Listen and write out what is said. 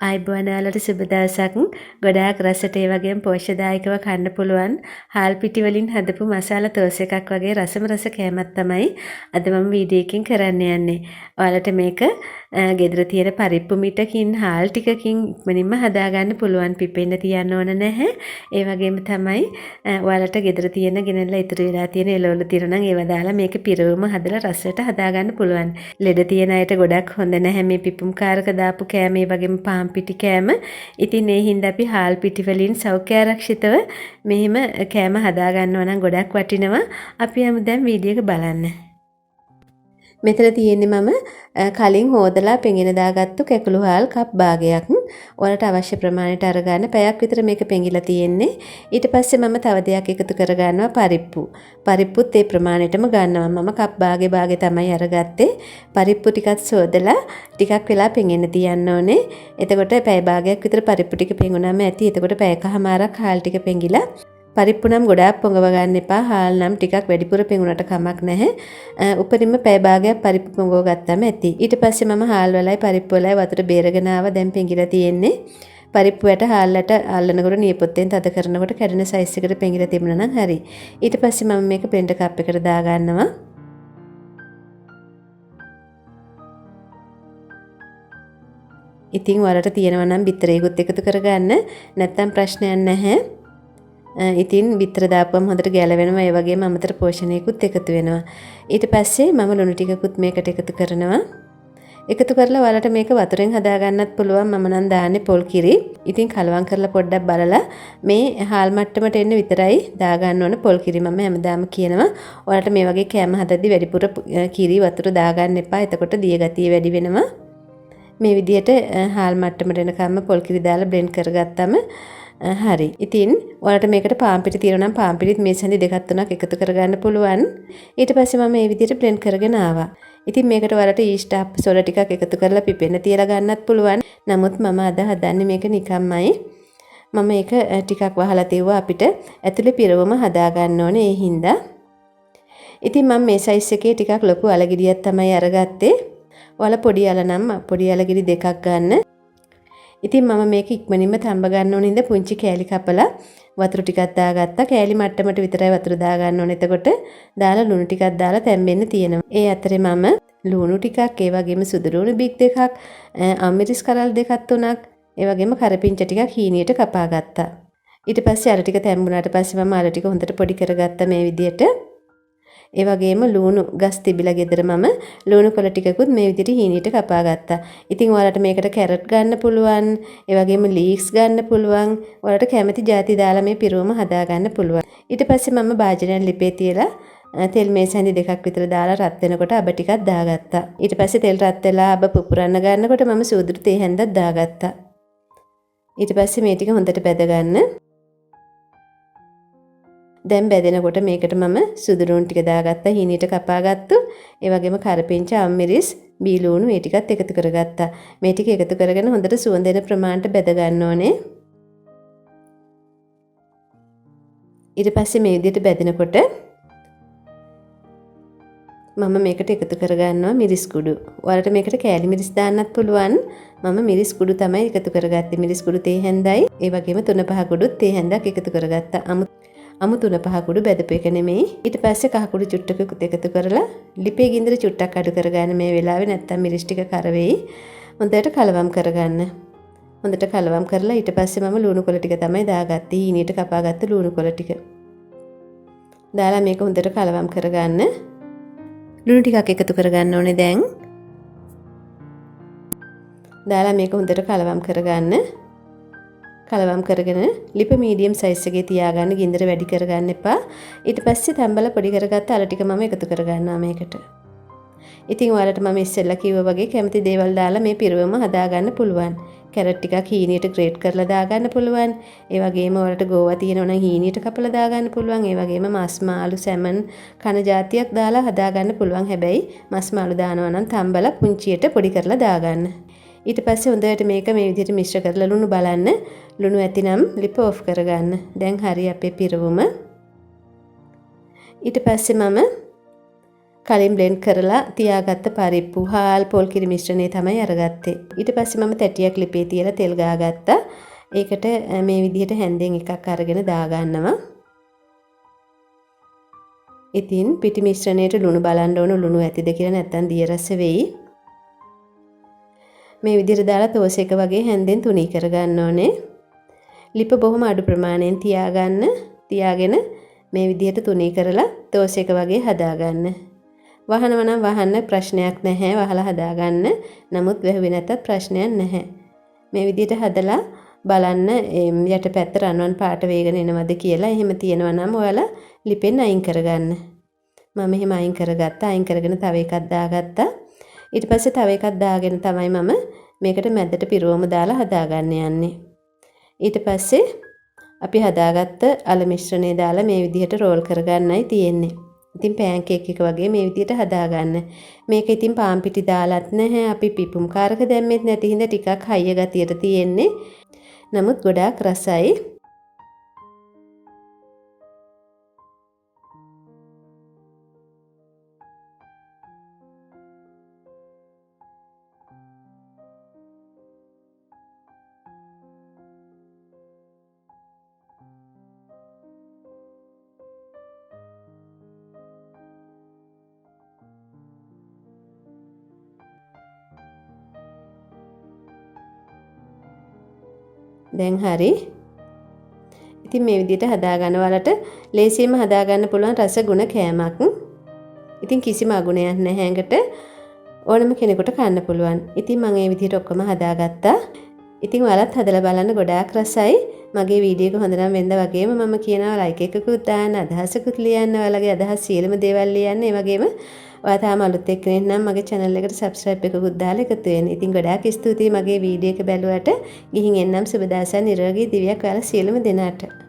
ආයිබෝන් ඔයාලට සුබ දවසක්. ගොඩාක් රසට ඒ වගේම පෝෂ්‍යදායකව කන්න පුළුවන් හාල් පිටි වලින් හදපු මසාලා තෝස් එකක් වගේ රසම රස කෑමක් තමයි අද මම වීඩියෝ එකකින් කරන්න යන්නේ. ඔයාලට මේක ගෙදර තියෙන පරිප්පු මිටකින් හාල් ටිකකින් ඉක්මනින්ම හදාගන්න පුළුවන්. පිපෙන්න තියන්න ඕන නැහැ. ඒ වගේම තමයි ඔයාලට ගෙදර තියෙන ගෙනල්ලා ඉතුරු වෙලා තියෙන එළවලු තියෙනවා නම් ඒවා දාලා මේක පිරවුම හදලා රසට හදාගන්න පුළුවන්. ලෙඩ තියෙන අයට ගොඩක් හොඳ නැහැ මේ පිපුම් කාරක දාපු කෑම. ඒ වගේම පාන් පිටි කෑම. ඉතින් ඒ හින්දා අපි හාල් පිටි වලින් සෞඛ්‍ය ආරක්ෂිතව මෙහිම කෑම හදා ගන්නවා නම් ගොඩක් වටිනවා. අපි යමු දැන් වීඩියෝ එක බලන්න. මෙතන තියෙන්නේ මම කලින් හොදලා පෙඟින දාගත්තු කැකුළු හාල් කප් භාගයක්. ඔයාලට අවශ්‍ය ප්‍රමාණයට අරගන්න. පැයක් විතර මේක පෙඟිලා තියෙන්නේ. ඊට පස්සේ මම තව දෙයක් එකතු කරගන්නවා පරිප්පු. පරිප්පුත් ඒ ප්‍රමාණයටම ගන්නවා. මම කප් භාගේ තමයි අරගත්තේ. පරිප්පු ටිකත් සෝදලා ටිකක් වෙලා පෙඟෙන්න තියන්න ඕනේ. එතකොට පැය භාගයක් විතර පරිප්පු ටික පෙඟුනම ඇති. එතකොට පැයකමාරක් හාල් ටික පෙඟිලා පරිප්පු නම් ගොඩාක් පොඟව ගන්න එපා. හාල් නම් ටිකක් වැඩිපුර පෙඟුනට කමක් නැහැ. උපරිම පැය භාගයක් පරිප්පු පොඟව ගත්තාම ඇති. ඊට පස්සේ මම හාල් වලයි පරිප්පු වලයි වතුර බේරගෙන ආවා. දැන් පෙඟිලා තියෙන්නේ. පරිප්පු යට හාල්ලට අල්ලනකොට නියපොත්තෙන් තද කරනකොට කැඩෙන සයිස් එකට පෙඟිලා තිබුණා නම් හරි. ඊට පස්සේ මම මේක බ්ලෙන්ඩර් කප් එකට දා ගන්නවා. ඉතින් ඔයාලට තියෙනවා නම් බිත්තරේකුත් එකතු කරගන්න. නැත්තම් ප්‍රශ්නයක් නැහැ. ඉතින් බිත්තර දාපුවම හොඳට ගැලවෙනවා. ඒ වගේම අමතර පෝෂණයකුත් එකතු වෙනවා. ඊට පස්සේ මම ලුණු ටිකකුත් මේකට එකතු කරනවා. එකතු කරලා ඔයාලට මේක වතුරෙන් හදා ගන්නත් පුළුවන්. මම නම් දාන්නේ පොල් කිරි. ඉතින් කලවම් කරලා පොඩ්ඩක් බලලා මේ හාල් මට්ටමට එන්න විතරයි දා ගන්න ඕන පොල් කිරි. මම හැමදාම කියනවා ඔයාලට මේ වගේ කෑම හදද්දි වැඩිපුර කිරි වතුර දා ගන්න එපා. එතකොට දිය ගතිය වැඩි වෙනවා. මේ විදිහට හාල් මට්ටමට එනකම්ම පොල් කිරි දාලා බ්ලෙන්ඩ් කරගත්තම හරි. ඉතින් ඔයාලට මේකට පාන් පිටි තියෙනවා නම් පාන් පිටිත් මේ සැඳි දෙකක් තුනක් එකතු කරගන්න පුළුවන්. ඊට පස්සේ මම මේ විදිහට බ්ලෙන්ඩ් කරගෙන ආවා. ඉතින් මේකට ඔයාලට ඊස්ට් අප්සොල ටිකක් එකතු කරලා පිපෙන්න තියලා ගන්නත් පුළුවන්. නමුත් මම අද හදන්නේ මේක නිකම්මයි. මම මේක ටිකක් වහලා තියුවා අපිට ඇතුලේ පිරවම හදා ගන්න ඕනේ. ඒ හින්දා. ඉතින් මම මේ සයිස් එකේ ටිකක් ලොකු අලගිරියක් තමයි අරගත්තේ. ඔයාලා පොඩි අල නම් පොඩි අලගිරි දෙකක් ගන්න. ඉතින් මම මේක ඉක්මනින්ම තඹ ගන්න ඕන ඉඳ පුංචි කෑලි කපලා වතුර ටිකක් දාගත්තා. කෑලි මට්ටමට විතරයි වතුර දා ගන්න ඕනේ. එතකොට දාලා ලුණු ටිකක් දාලා තැම්බෙන්න තියෙනවා. ඒ අතරේ මම ලුණු ටිකක්, ඒ වගේම සුදු ලුණු බික් දෙකක්, අමිරිස් කරල් දෙකක් තුනක්, ඒ වගේම කරපිංච ටිකක් හීනියට කපා ගත්තා. ඊට පස්සේ අර ටික තැම්බුණාට පස්සේ මම අර ටික හොඳට පොඩි කරගත්තා මේ විදියට. ඒ වගේම ලුණු ගස් තිබිලා ගෙදර මම ලුණු කොළ ටිකකුත් මේ විදිහට හීනියට කපා ගත්තා. ඉතින් ඔයාලට මේකට කැරට් ගන්න පුළුවන්. ඒ වගේම ලීක්ස් ගන්න පුළුවන්. ඔයාලට කැමති ಜಾති දාලා මේ පිරුවම හදා ගන්න පුළුවන්. ඊට පස්සේ මම භාජනයක් ලිපේ තියලා තෙල් මේසැඳි දෙකක් විතර දාලා රත් වෙනකොට අබ ටිකක් දාගත්තා. ඊට පස්සේ තෙල් රත් වෙලා අබ පුපුරන්න ගන්නකොට මම සූදුරු තේ හැන්දක් දාගත්තා. ඊට පස්සේ මේ ටික හොඳට බැද ගන්න. දැන් බැදෙනකොට මේකට මම සුදු ලුණු ටික දාගත්තා. හීනියට කපාගත්තු. ඒ වගේම කරපිංච, අම්මිරිස්, බීලුණු මේ ටිකත් එකතු කරගත්තා. මේ ටික එකතු කරගෙන හොඳට සුවඳ එන ප්‍රමාණයට බැද ගන්න ඕනේ. ඊට පස්සේ මේ විදිහට බැදෙනකොට මම මේකට එකතු කරගන්නවා මිරිස් කුඩු. ඔයාලට මේකට කෑලි මිරිස් දාන්නත් පුළුවන්. මම මිරිස් කුඩු තමයි එකතු කරගත්තේ. මිරිස් කුඩු තේ හැන්දයි, ඒ වගේම 3-5 කුඩුත් තේ හැන්දක් එකතු කරගත්තා. අමු 3-5 කුඩු බෙදපු එක නෙමෙයි. ඊට පස්සේ කහ කුඩු චුට්ටකුත් එකතු කරලා ලිපේ ගින්දර චුට්ටක් අඩු කරගන්න මේ වෙලාවේ. නැත්තම් මිරිස් ටික කර වෙයි. හොඳට කලවම් කරගන්න. හොඳට කලවම් කරලා ඊට පස්සේ මම ලුණු කොළ ටික තමයි දාගත්තේ. හීනියට කපාගත්ත ලුණු කොළ ටික. දාලා මේක හොඳට කලවම් කරගන්න. ලුණු ටිකක් එකතු කරගන්න ඕනේ දැන්. දාලා මේක හොඳට කලවම් කරගන්න. කලවම් කරගෙන ලිප මීඩියම් සයිස් එකේ තියාගන්න. ගින්දර වැඩි කරගන්න එපා. ඊට පස්සේ තැම්බලා පොඩි කරගත්ත අල ටික මම එකතු කරගන්නවා මේකට. ඉතින් ඔයාලට මම ඉස්සෙල්ලා කිව්වා වගේ කැමති දේවල් දාලා මේ පිරවම හදාගන්න පුළුවන්. කැරට් ටිකක් හීනියට ග්‍රේට් කරලා දාගන්න පුළුවන්. ඒ වගේම ඔයාලට ගෝවා තියෙනවා නම් හීනියට කපලා දාගන්න පුළුවන්. ඒ වගේම මස් මාළු, සැමන් කන જાතියක් දාලා හදාගන්න පුළුවන්. හැබැයි මස් මාළු දානවා නම් තම්බලා පුංචියට පොඩි කරලා දාගන්න. ඊට පස්සේ හොඳට මේක මේ විදිහට මිශ්‍ර කරලා ලුණු බලන්න. ලුණු ඇතිනම් ලිප ඔෆ් කරගන්න. දැන් හරි අපේ පිරවුම. ඊට පස්සේ මම කලින් බ්ලෙන්ඩ් කරලා තියාගත්ත පරිප්පු හාල් පොල් කිරි මිශ්‍රණය තමයි අරගත්තේ. ඊට පස්සේ මම තැටියක් ලිපේ තියලා තෙල් ගාගත්තා. ඒකට මේ විදිහට හැන්දෙන් එකක් අරගෙන දාගන්නවා. ඉතින් පිටි මිශ්‍රණයට ලුණු බලන්න ඕන ලුණු ඇතිද කියලා නැත්නම් දිය රස වෙයි. මේ විදිහට දාලා තෝස එක වගේ හැන්දෙන් තුනී කරගන්න ඕනේ. ලිප බොහොම අඩු ප්‍රමාණයෙන් තියාගෙන මේ විදිහට තුනී කරලා තෝස එක වගේ හදාගන්න. වහනවා නම් වහන්න ප්‍රශ්නයක් නැහැ. වහලා හදාගන්න. නමුත් වැහුවේ නැත්තත් ප්‍රශ්නයක් නැහැ. මේ විදිහට හදලා බලන්න යටපැත්ත රන්වන් පාට වේගන එනවද කියලා. එහෙම තියෙනවා නම් ඔයාලා ලිපෙන් අයින් කරගන්න. මම එහෙම අයින් කරගත්තා. අයින් කරගෙන තව එකක් දාගත්තා. ඊට පස්සේ තව එකක් දාගෙන තමයි මම මේකට මැදට පිරුවම දාලා හදාගන්න යන්නේ. ඊට පස්සේ අපි හදාගත්ත අල මිශ්‍රණය දාලා මේ විදිහට රෝල් කරගන්නයි තියෙන්නේ. ඉතින් පෑන් කේක් එක වගේ මේ විදිහට හදාගන්න. මේක ඉතින් පාන් පිටි දාලත් නැහැ. අපි පිපුම් කාරක දැම්මෙත් නැති හින්දා ටිකක් හයිය ගතියට තියෙන්නේ. නමුත් ගොඩාක් රසයි. දැන් හරි. ඉතින් මේ විදිහට හදාගන්න වලට ලේසියෙන්ම හදාගන්න පුළුවන් රස ගුණ කෑමක්. ඉතින් කිසිම අගුණයක් නැහැ ඇඟට. ඕනම කෙනෙකුට කන්න පුළුවන්. ඉතින් මම මේ විදිහට ඔක්කොම හදාගත්තා. ඉතින් ඔයාලත් හදලා බලන්න ගොඩාක් රසයි. මගේ වීඩියෝ එක හොඳ නම් වෙන්න වගේම මම කියනවා ලයික් එකකුත් දාන්න, අදහසකුත් ලියන්න, ඔයාලගේ අදහස් සියලුම දේවල් ලියන්න. ඒ වගේම ඔයා තාම අලුත් එක්කෙනෙක් නම් මගේ channel එකට subscribe එකකුත් දාලා එකතු වෙන්න. ඉතින් ගොඩාක් ස්තුතියි මගේ වීඩියෝ එක බැලුවට. ගිහින් එන්නම් සුබ දවසක් නිරෝගී දිවියක් ඔයාලා සියලුම දෙනාට.